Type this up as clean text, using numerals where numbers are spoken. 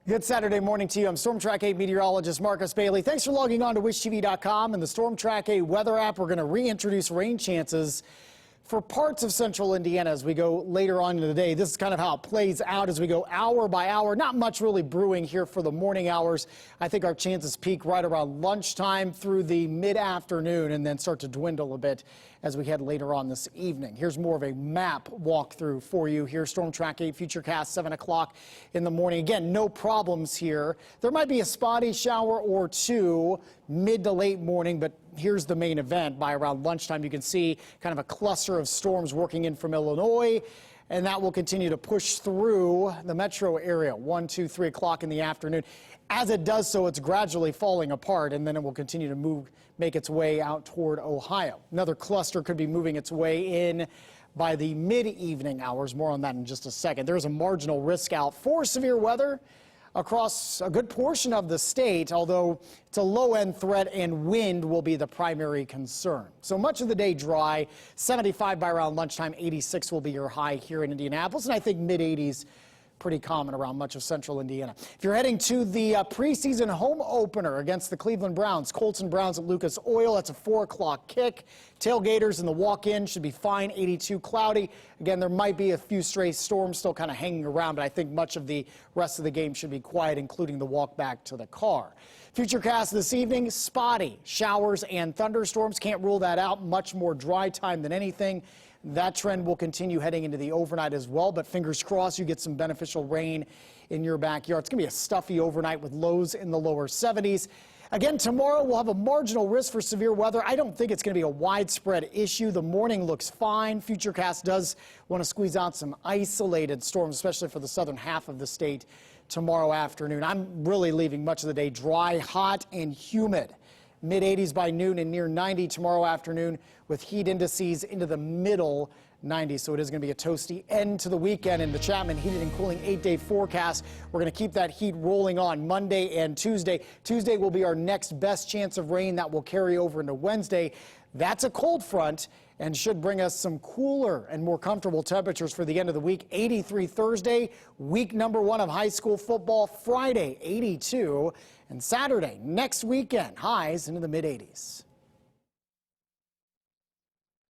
Good Saturday morning to you. I'm Storm Track 8 meteorologist Marcus Bailey. Thanks for logging on to wishtv.com and the Storm Track 8 weather app. We're going to reintroduce rain chances for parts of central Indiana as we go later on in the day. This is kind of how it plays out as we go hour by hour. Not much really brewing here for the morning hours. I think our chances peak right around lunchtime through the mid-afternoon and then start to dwindle a bit as we head later on this evening. Here's more of a map walkthrough for you here. Storm Track 8 Futurecast 7 o'clock in the morning. Again, no problems here. There might be a spotty shower or two mid to late morning, but here's the main event. By around lunchtime, you can see kind of a cluster of storms working in from Illinois, and that will continue to push through the metro area 1, 2, 3 o'clock in the afternoon. As it does so, it's gradually falling apart, and then it will continue to make its way out toward Ohio. Another cluster could be moving its way in by the mid-evening hours. More on that in just a second. There's a marginal risk out for severe weather across a good portion of the state, although it's a low-end threat and wind will be the primary concern. So much of the day dry, 75 by around lunchtime, 86 will be your high here in Indianapolis, and I think mid-80s pretty common around much of central Indiana. If you're heading to the preseason home opener against the Cleveland Browns, Colts and Browns at Lucas Oil, that's a 4 o'clock kick. Tailgaters in the walk-in should be fine, 82 cloudy. Again, there might be a few stray storms still kind of hanging around, but I think much of the rest of the game should be quiet, including the walk back to the car. Futurecast this evening, spotty showers and thunderstorms. Can't rule that out. Much more dry time than anything. That trend will continue heading into the overnight as well, but fingers crossed you get some beneficial rain in your backyard. It's going to be a stuffy overnight with lows in the lower 70s. Again, tomorrow we'll have a marginal risk for severe weather. I don't think it's going to be a widespread issue. The morning looks fine. Futurecast does want to squeeze out some isolated storms, especially for the southern half of the state tomorrow afternoon. I'm really leaving much of the day dry, hot, and humid. Mid-80s by noon and near 90 tomorrow afternoon with heat indices into the middle 90s. So it is going to be a toasty end to the weekend in the Chapman Heated and Cooling 8-day forecast. We're going to keep that heat rolling on Monday and Tuesday. Tuesday will be our next best chance of rain that will carry over into Wednesday. That's a cold front and should bring us some cooler and more comfortable temperatures for the end of the week. 83 Thursday, week number 1 of high school football. Friday, 82. And Saturday, next weekend, highs into the mid-80s.